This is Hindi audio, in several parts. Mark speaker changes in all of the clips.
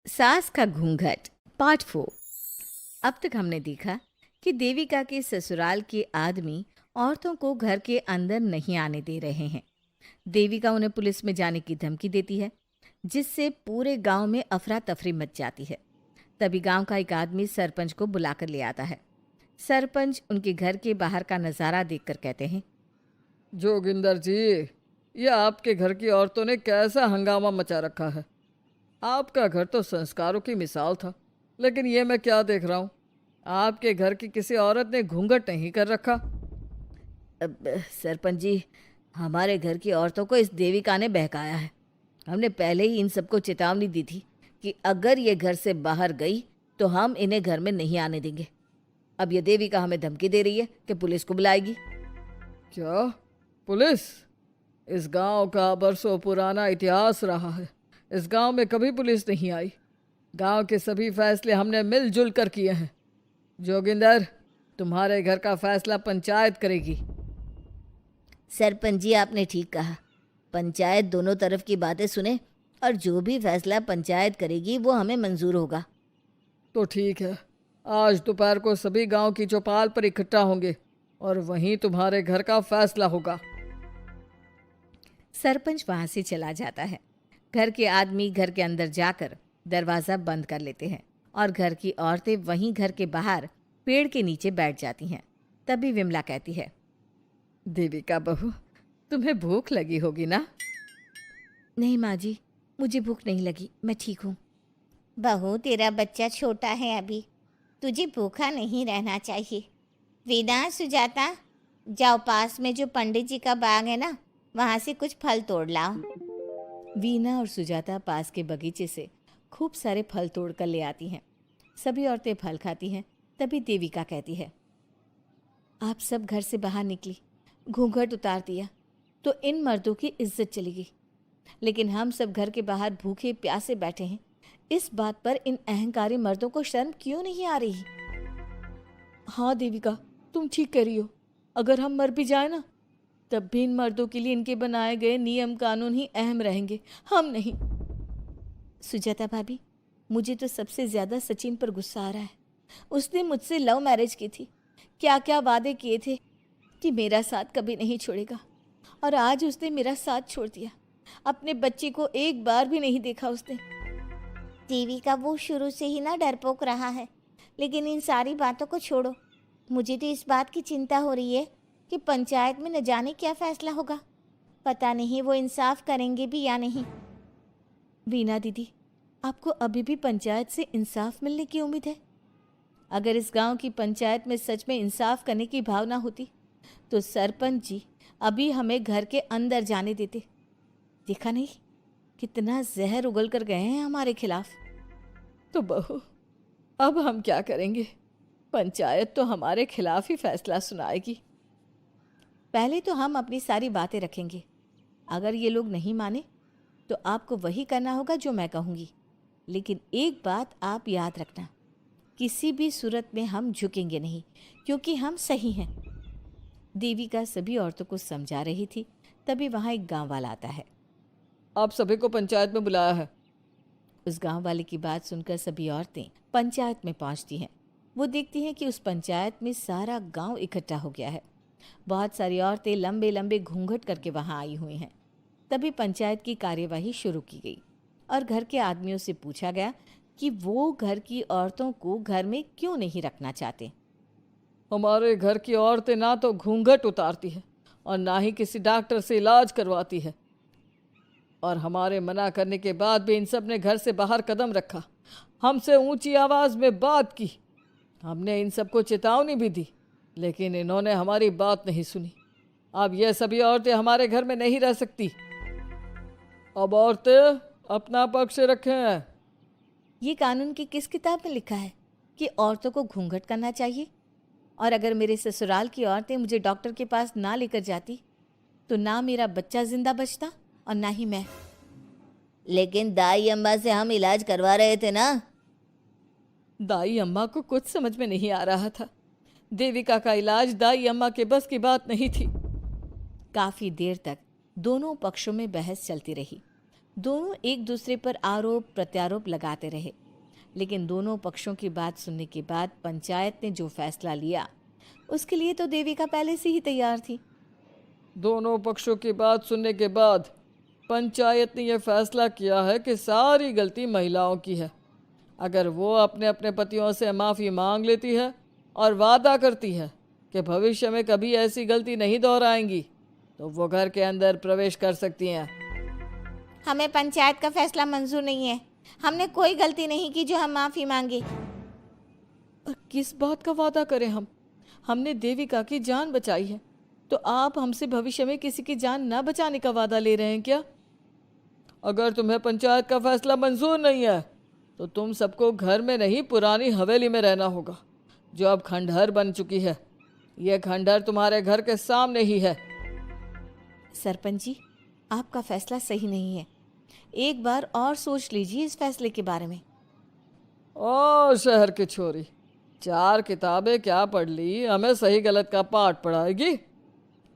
Speaker 1: सास का घूंघट पार्ट 4। अब तक हमने देखा कि देविका के ससुराल के आदमी औरतों को घर के अंदर नहीं आने दे रहे हैं। देविका उन्हें पुलिस में जाने की धमकी देती है, जिससे पूरे गांव में अफरा तफरी मच जाती है। तभी गांव का एक आदमी सरपंच को बुलाकर ले आता है। सरपंच उनके घर के बाहर का नज़ारा देखकर कहते हैं,
Speaker 2: जोगिंदर जी, ये आपके घर की औरतों ने कैसा हंगामा मचा रखा है। आपका घर तो संस्कारों की मिसाल था, लेकिन ये मैं क्या देख रहा हूँ। आपके घर की किसी औरत ने घूंघट नहीं कर रखा।
Speaker 1: अब सरपंच जी, हमारे घर की औरतों को इस देविका ने बहकाया है। हमने पहले ही इन सबको चेतावनी दी थी कि अगर ये घर से बाहर गई तो हम इन्हें घर में नहीं आने देंगे। अब ये देविका हमें धमकी दे रही है कि पुलिस को बुलाएगी।
Speaker 2: क्या? पुलिस? इस गांव का बरसों पुराना इतिहास रहा है। इस गांव में कभी पुलिस नहीं आई। गांव के सभी फैसले हमने मिलजुल कर किए हैं। जोगिंदर, तुम्हारे घर का फैसला पंचायत करेगी।
Speaker 1: सरपंच जी, आपने ठीक कहा। पंचायत दोनों तरफ की बातें सुने और जो भी फैसला पंचायत करेगी वो हमें मंजूर होगा।
Speaker 2: तो ठीक है, आज दोपहर को सभी गांव की चौपाल पर इकट्ठा होंगे और वहीं तुम्हारे घर का फैसला होगा।
Speaker 1: सरपंच वहां से चला जाता है। घर के आदमी घर के अंदर जाकर दरवाज़ा बंद कर लेते हैं और घर की औरतें वहीं घर के बाहर पेड़ के नीचे बैठ जाती हैं। तभी विमला कहती है,
Speaker 2: देविका बहू, तुम्हें भूख लगी होगी ना?
Speaker 1: नहीं माँ जी, मुझे भूख नहीं लगी, मैं ठीक हूँ।
Speaker 3: बहू, तेरा बच्चा छोटा है अभी, तुझे भूखा नहीं रहना चाहिए। वेदा, सुजाता, जाओ पास में जो पंडित जी का बाग है ना, वहाँ से कुछ फल तोड़ लाओ।
Speaker 1: वीना और सुजाता पास के बगीचे से खूब सारे फल तोड़ कर ले आती हैं। सभी औरतें फल खाती हैं। तभी देविका कहती है, आप सब घर से बाहर निकली, घूंघट उतार दिया तो इन मर्दों की इज्जत चली गई, लेकिन हम सब घर के बाहर भूखे प्यासे बैठे हैं। इस बात पर इन अहंकारी मर्दों को शर्म क्यों नहीं आ रही? हाँ देविका, तुम ठीक कह रही हो। अगर हम मर भी जाए ना, तब भी इन मर्दों के लिए इनके बनाए गए नियम कानून ही अहम रहेंगे, हम नहीं। सुजाता भाभी, मुझे तो सबसे ज़्यादा सचिन पर गुस्सा आ रहा है। उसने मुझसे लव मैरिज की थी, क्या क्या वादे किए थे कि मेरा साथ कभी नहीं छोड़ेगा, और आज उसने मेरा साथ छोड़ दिया। अपने बच्चे को एक बार भी नहीं देखा उसने।
Speaker 3: देविका, वो शुरू से ही ना डरपोक रहा है, लेकिन इन सारी बातों को छोड़ो। मुझे तो इस बात की चिंता हो रही है कि पंचायत में न जाने क्या फैसला होगा। पता नहीं वो इंसाफ करेंगे भी या नहीं।
Speaker 1: वीना दीदी, आपको अभी भी पंचायत से इंसाफ मिलने की उम्मीद है? अगर इस गांव की पंचायत में सच में इंसाफ करने की भावना होती तो सरपंच जी अभी हमें घर के अंदर जाने देते। देखा नहीं कितना जहर उगल कर गए हैं हमारे खिलाफ।
Speaker 2: तो बहू, अब हम क्या करेंगे? पंचायत तो हमारे खिलाफ ही फैसला सुनाएगी।
Speaker 1: पहले तो हम अपनी सारी बातें रखेंगे। अगर ये लोग नहीं माने तो आपको वही करना होगा जो मैं कहूँगी। लेकिन एक बात आप याद रखना, किसी भी सूरत में हम झुकेंगे नहीं, क्योंकि हम सही हैं। देविका सभी औरतों को समझा रही थी। तभी वहाँ एक गांव वाला आता है।
Speaker 2: आप सभी को पंचायत में बुलाया है।
Speaker 1: उस गांव वाले की बात सुनकर सभी औरतें पंचायत में पहुंचती हैं। वो देखती हैं कि उस पंचायत में सारा गांव इकट्ठा हो गया है। बहुत सारी औरतें लंबे लंबे घूंघट करके वहां आई हुई हैं। तभी पंचायत की कार्यवाही शुरू की गई और घर के आदमियों से पूछा गया कि वो घर की औरतों को घर में क्यों नहीं रखना चाहते।
Speaker 2: हमारे घर की औरतें ना तो घूंघट उतारती है और ना ही किसी डॉक्टर से इलाज करवाती है, और हमारे मना करने के बाद भी इन सब ने घर से बाहर कदम रखा, हमसे ऊंची आवाज़ में बात की। हमने इन सबको चेतावनी भी दी, लेकिन इन्होंने हमारी बात नहीं सुनी। अब ये सभी औरतें हमारे घर में नहीं रह सकती। अब औरतें अपना पक्ष रखें।
Speaker 1: ये कानून की किस किताब में लिखा है कि औरतों को घूंघट करना चाहिए? और अगर मेरे ससुराल की औरतें मुझे डॉक्टर के पास ना लेकर जाती तो ना मेरा बच्चा जिंदा बचता और ना ही मैं। लेकिन दाई अम्मा से हम इलाज करवा रहे थे ना।
Speaker 2: दाई अम्मा को कुछ समझ में नहीं आ रहा था। देविका का इलाज दाई अम्मा के बस की बात नहीं थी।
Speaker 1: काफी देर तक दोनों पक्षों में बहस चलती रही। दोनों एक दूसरे पर आरोप प्रत्यारोप लगाते रहे, लेकिन दोनों पक्षों की बात सुनने के बाद पंचायत ने जो फैसला लिया उसके लिए तो देविका पहले से ही तैयार थी।
Speaker 2: दोनों पक्षों की बात सुनने के बाद पंचायत ने यह फैसला किया है कि सारी गलती महिलाओं की है। अगर वो अपने अपने पतियों से माफ़ी मांग लेती है और वादा करती है कि भविष्य में कभी ऐसी गलती नहीं दोहराएंगी, तो वो घर के अंदर प्रवेश कर सकती हैं।
Speaker 3: हमें पंचायत का फैसला मंजूर नहीं है। हमने कोई गलती नहीं की जो हम माफ़ी मांगे।
Speaker 2: और किस बात का वादा करें हम? हमने देविका की जान बचाई है, तो आप हमसे भविष्य में किसी की जान ना बचाने का वादा ले रहे हैं क्या? अगर तुम्हें पंचायत का फैसला मंजूर नहीं है तो तुम सबको घर में नहीं पुरानी हवेली में रहना होगा, जो अब खंडहर बन चुकी है। यह खंडहर तुम्हारे घर के सामने ही है।
Speaker 1: सरपंच जी, आपका फैसला सही नहीं है। एक बार और सोच लीजिए इस फैसले के बारे में।
Speaker 2: ओ शहर की छोरी, 4 किताबें क्या पढ़ ली, हमें सही गलत का पाठ पढ़ाएगी?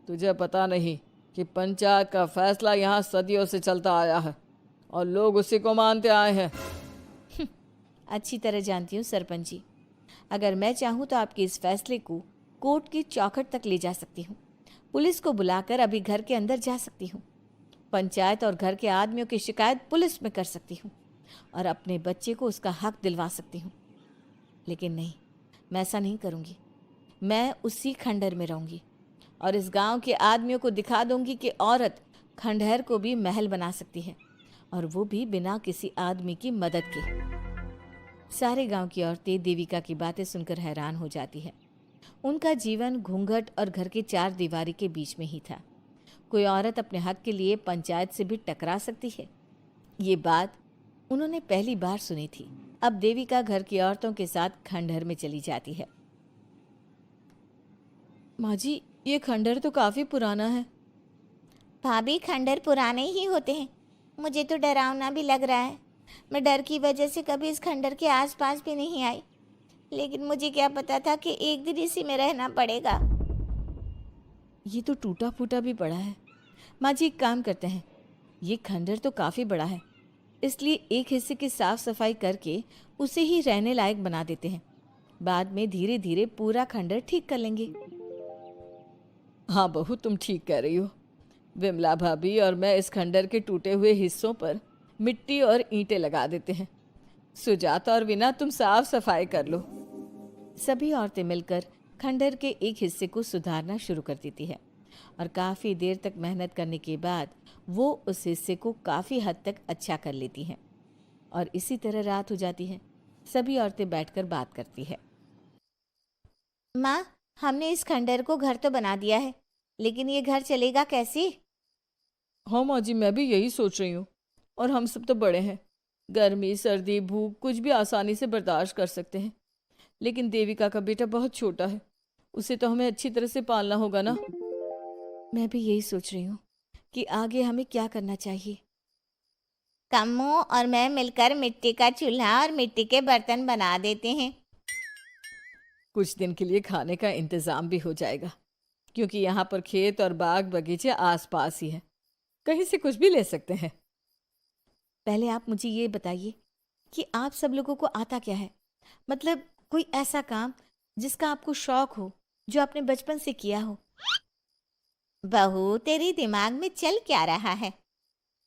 Speaker 2: तुझे पता नहीं कि पंचायत का फैसला यहाँ सदियों से चलता आया है और लोग उसी को मानते आए हैं।
Speaker 1: अच्छी तरह जानती हूँ सरपंच जी। अगर मैं चाहूँ तो आपके इस फैसले को कोर्ट की चौखट तक ले जा सकती हूँ। पुलिस को बुलाकर अभी घर के अंदर जा सकती हूँ। पंचायत और घर के आदमियों की शिकायत पुलिस में कर सकती हूँ और अपने बच्चे को उसका हक दिलवा सकती हूँ। लेकिन नहीं, मैं ऐसा नहीं करूँगी। मैं उसी खंडहर में रहूँगी और इस गांव के आदमियों को दिखा दूंगी कि औरत खंडहर को भी महल बना सकती है, और वो भी बिना किसी आदमी की मदद के। सारे गांव की औरतें देविका की बातें सुनकर हैरान हो जाती है। उनका जीवन घूंघट और घर के 4 दीवारी के बीच में ही था। कोई औरत अपने हक के लिए पंचायत से भी टकरा सकती है, ये बात उन्होंने पहली बार सुनी थी। अब देविका घर की औरतों के साथ खंडहर में चली जाती है।
Speaker 2: माँ जी, ये खंडहर तो काफ़ी पुराना है।
Speaker 3: भाभी, खंडहर पुराने ही होते हैं। मुझे तो डरावना भी लग रहा है। मैं डर की वजह से कभी इस खंडहर के आसपास भी नहीं आई, लेकिन मुझे क्या पता था कि एक दिन इसी में रहना पड़ेगा।
Speaker 1: ये तो टूटा फूटा भी पड़ा है। माँ जी, एक काम करते हैं, ये खंडहर तो काफ़ी बड़ा है, इसलिए एक हिस्से की साफ सफाई करके उसे ही रहने लायक बना देते हैं। बाद में धीरे धीरे पूरा खंडहर ठीक कर लेंगे।
Speaker 2: हाँ बहू, तुम ठीक कह रही हो। विमला भाभी और मैं इस खंडहर के टूटे हुए हिस्सों पर मिट्टी और ईंटें लगा देते हैं। सुजाता और वीना, तुम साफ सफाई कर लो।
Speaker 1: सभी औरतें मिलकर खंडहर के एक हिस्से को सुधारना शुरू कर देती है और काफ़ी देर तक मेहनत करने के बाद वो उस हिस्से को काफ़ी हद तक अच्छा कर लेती हैं। और इसी तरह रात हो जाती है। सभी औरतें बैठकर बात करती है।
Speaker 3: माँ, हमने इस खंडहर को घर तो बना दिया है, लेकिन ये घर चलेगा कैसे?
Speaker 2: हाँ माँ जी, मैं भी यही सोच रही हूँ। और हम सब तो बड़े हैं, गर्मी सर्दी भूख कुछ भी आसानी से बर्दाश्त कर सकते हैं। लेकिन देविका का बेटा बहुत छोटा है, उसे तो हमें अच्छी तरह से पालना होगा ना।
Speaker 1: मैं भी यही सोच रही हूँ कि आगे हमें क्या करना चाहिए।
Speaker 3: कम्मू और मैं मिलकर मिट्टी का चूल्हा और मिट्टी के बर्तन बना देते हैं।
Speaker 2: कुछ दिन के लिए खाने का इंतज़ाम भी हो जाएगा, क्योंकि यहाँ पर खेत और बाग बगीचे आसपास ही हैं, कहीं से कुछ भी ले सकते हैं।
Speaker 1: पहले आप मुझे ये बताइए कि आप सब लोगों को आता क्या है? मतलब कोई ऐसा काम जिसका आपको शौक हो, जो आपने बचपन से किया हो।
Speaker 3: बहू, तेरे दिमाग में चल क्या रहा है?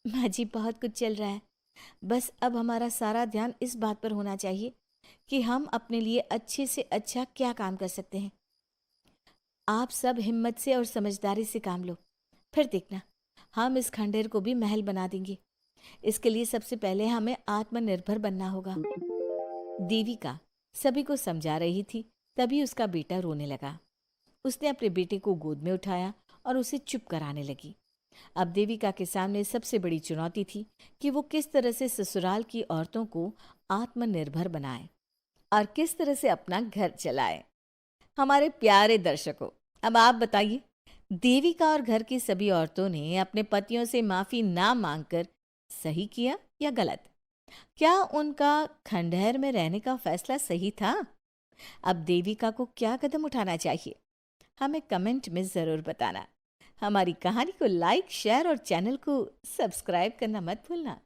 Speaker 1: माँ जी, बहुत कुछ चल रहा है। बस अब हमारा सारा ध्यान इस बात पर होना चाहिए कि हम अपने लिए अच्छे से अच्छा क्या काम कर सकते हैं। आप सब हिम्मत से और समझदारी से काम लो, फिर देखना हम इस खंडहर को भी महल बना देंगे। इसके लिए सबसे पहले हमें आत्मनिर्भर बनना होगा। देविका सभी को समझा रही थी, तभी उसका बेटा रोने लगा। उसने अपने बेटे को गोद में उठाया और उसे चुप कराने लगी। अब देविका के सामने सबसे बड़ी चुनौती थी कि वो किस तरह से ससुराल की औरतों को आत्मनिर्भर बनाए और किस तरह से अपना घर चलाए। हमारे प्यारे दर्शकों, अब आप बताइए, देविका और घर की सभी औरतों ने अपने पतियों से माफी ना मांगकर सही किया या गलत? क्या उनका खंडहर में रहने का फैसला सही था? अब देविका को क्या कदम उठाना चाहिए, हमें कमेंट में ज़रूर बताना। हमारी कहानी को लाइक, शेयर और चैनल को सब्सक्राइब करना मत भूलना।